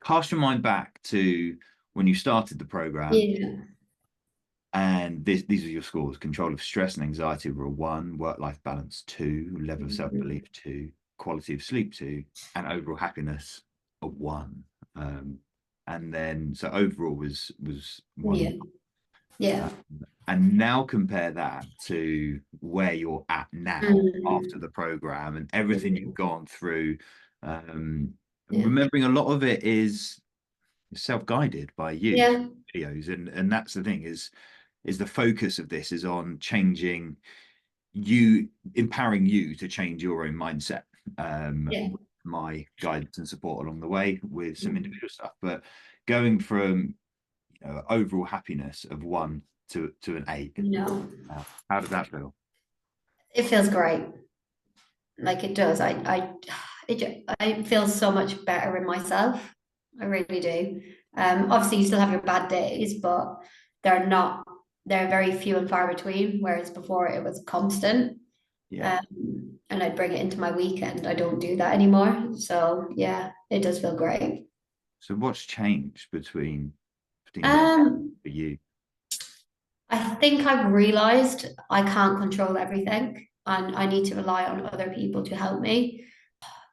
cast your mind back to when you started the program, Yeah. and these are your scores: control of stress and anxiety were a 1, work-life balance 2, level of self-belief 2, quality of sleep 2, and overall happiness a 1. And then so overall was 1. Yeah. Yeah. Um, and now compare that to where you're at now after Mhm. the program and everything you've gone through. Um, Yeah. remembering a lot of it is self-guided by you Yeah. videos, and that's the thing is the focus of this is on changing you, empowering you to change your own mindset. Yeah. With my guidance and support along the way with some individual stuff, but going from overall happiness of 1 to an 8. No, How did that feel? it feels great. Like it does. I feel so much better in myself. I really do. Obviously you still have your bad days, but they're not, they're very few and far between, whereas before it was constant. Yeah. And I'd bring it into my weekend. I don't do that anymore. So yeah, it does feel great. So what's changed between then Um, for you? I think I've realized I can't control everything and I need to rely on other people to help me.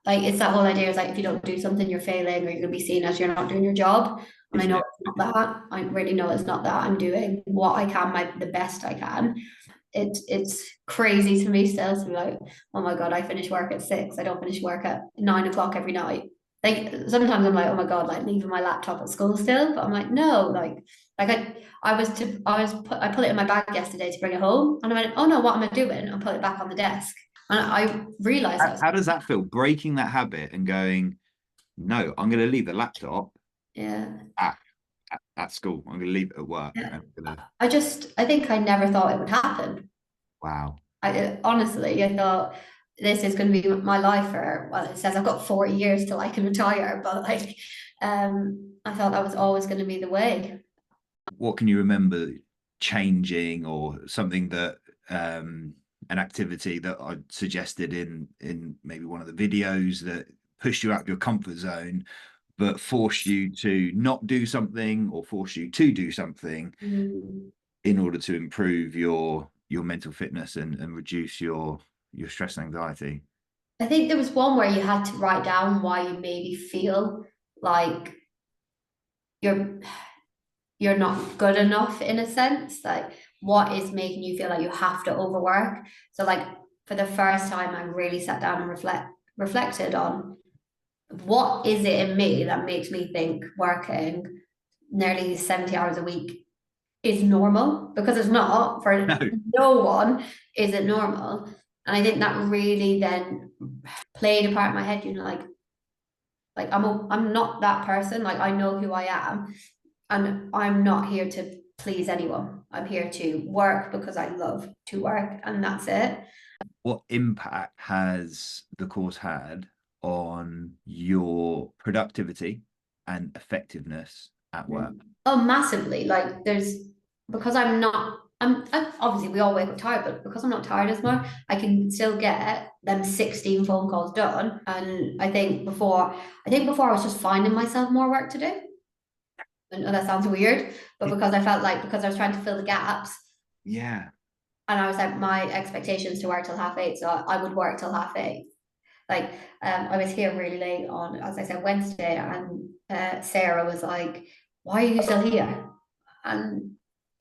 Like it's that whole idea is like if you don't do something, you're failing or you're gonna be seen as you're not doing your job. And I Isn't know it? it's not that. I really know it's not that. I'm doing what I can, the best I can. It's crazy to me still to be like, oh my God, I finish work at 6. I don't finish work at 9 o'clock every night. Like sometimes I'm like, oh my God, like leaving my laptop at school still. But I'm like, no, I put it in my bag yesterday to bring it home. And I went, oh no, what am I doing? And put it back on the desk. And I realized I was How does that feel? Breaking that habit and going, no, I'm going to leave the laptop yeah. at, at school. I'm going to leave it at work. Yeah. And I'm gonna, I think I never thought it would happen. wow. Honestly, I thought this is going to be my life for, well, it says I've got 40 years till I can retire, but like, I thought that was always going to be the way. What can you remember changing, or something that an activity that I suggested in maybe one of the videos that pushed you out of your comfort zone, but forced you to not do something or forced you to do something Mm. in order to improve your mental fitness and reduce your stress and anxiety? I think there was one where you had to write down why you maybe feel like you're you're not good enough in a sense. Like what is making you feel like you have to overwork? So like for the first time, I really sat down and reflected on what is it in me that makes me think working nearly 70 hours a week is normal, because it's not for No, no one. Is it normal? And I think that really then played a part in my head, like I'm not that person. Like I know who I am, and I'm not here to please anyone. I'm here to work because I love to work, and that's it. what impact has the course had on your productivity and effectiveness at work? Oh, massively. Like there's because obviously we all wake up tired, but because I'm not tired as much, I can still get them 16 phone calls done. And I think before I was just finding myself more work to do. And that sounds weird, but because I was trying to fill the gaps, Yeah. and I was like, my expectations to work till 8:30, so I would work till 8:30. Like, I was here really late on, as I said, Wednesday, and Sarah was like, "Why are you still here?" And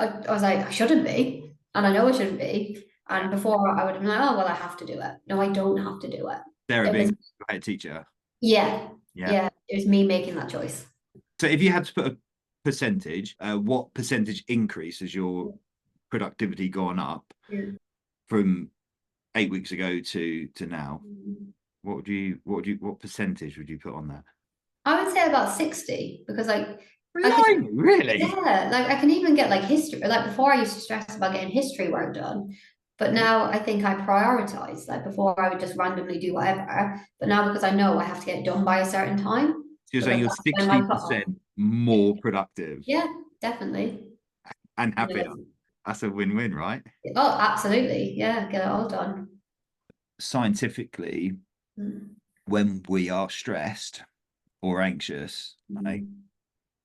I was like, "I shouldn't be," and I know I shouldn't be. And before I would have been like, "Oh well, I have to do it." No, I don't have to do it. Sarah It being was your head teacher. yeah, Yeah. yeah. It was me making that choice. So if you had to put a percentage, what percentage increase has your productivity gone up Yeah. from 8 weeks ago to now? What percentage would you put on that? I would say about 60, because like I can Blimey, really? yeah, like I can even get like history. Like before, I used to stress about getting history work done, but now I think I prioritize. Like before, I would just randomly do whatever, but now because I know I have to get it done by a certain time, So you're saying because you're that's when my cutoff. 60% more productive Yeah, definitely. and happier. Yeah. That's a win-win, right? Oh, absolutely. Yeah, get it all done. Scientifically, Mm. when we are stressed, or anxious, like Mm.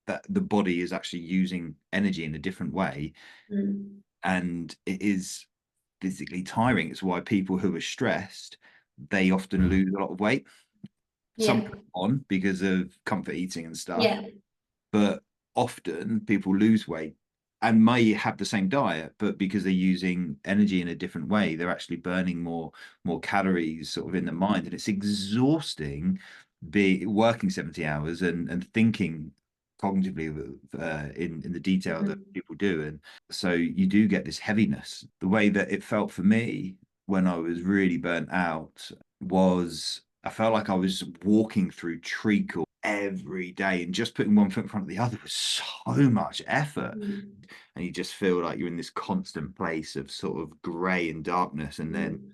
that the body is actually using energy in a different way, Mm. and it is physically tiring. It's why people who are stressed, they often lose a lot of weight. Some Yeah. put on because of comfort eating and stuff, Yeah. but often people lose weight and may have the same diet, but because they're using energy in a different way, they're actually burning more calories sort of in the mind, and it's exhausting be working 70 hours and thinking cognitively in the detail that Mhm. people do. And so you do get this heaviness. The way that it felt for me when I was really burnt out was I felt like I was walking through treacle every day, and just putting one foot in front of the other was so much effort. Mhm. And you just feel like you're in this constant place of sort of grey and darkness, and then Mhm.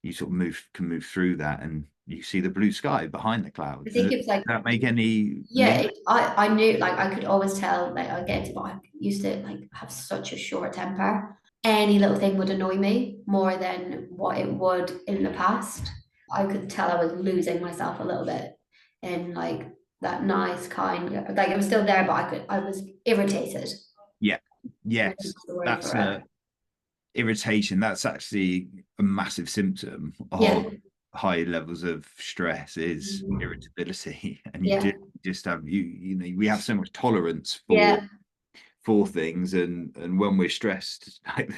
you sort of can move through that, and you see the blue sky behind the I clouds. Does think it's like, that make any yeah, link? I knew, like, I could always tell, like, I get into, but I used to like have such a short temper. Any little thing would annoy me more than what it would in the past. I could tell I was losing myself a little bit in like that nice kind, like it was still there, but I was irritated. Yeah, I think yes, that's the word that's for it. a irritation. That's actually a massive symptom of Yeah. high levels of stress is Mhm. irritability. And you do Yeah. just have we have so much tolerance Yeah. for things, and when we're stressed, like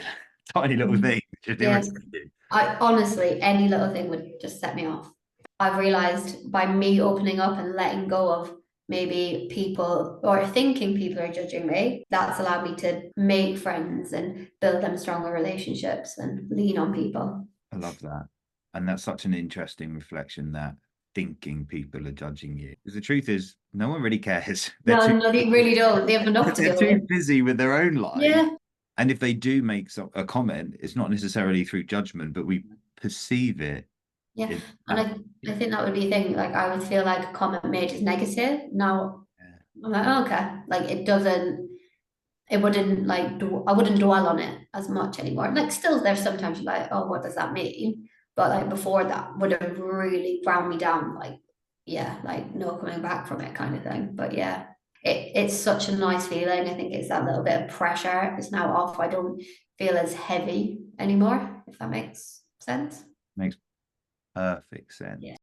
tiny little Mhm. things just Yeah. irritate you. I honestly, any little thing would just set me off. I've realized by me opening up and letting go of maybe people or thinking people are judging me, that's allowed me to make friends and build them stronger relationships and lean on people. I love that. And that's such an interesting reflection, that thinking people are judging you. Because the truth is, no one really cares. No, no, they really don't. They have enough to They're deal too with. busy with their own life. Yeah, And if they do make a comment, it's not necessarily through judgment, but we perceive it yeah. in And that. I think that would be a thing. Like I would feel like a comment made is negative. Now I'm like, oh, okay. Like it wouldn't like I wouldn't dwell on it as much anymore. Like still there's sometimes you're like, oh, what does that mean? But like before that would have really ground me down, like, yeah, like no coming back from it kind of thing. But yeah, it's such a nice feeling. I think it's that little bit of pressure is now off. I don't feel as heavy anymore, if that makes sense. Makes perfect sense. Yeah.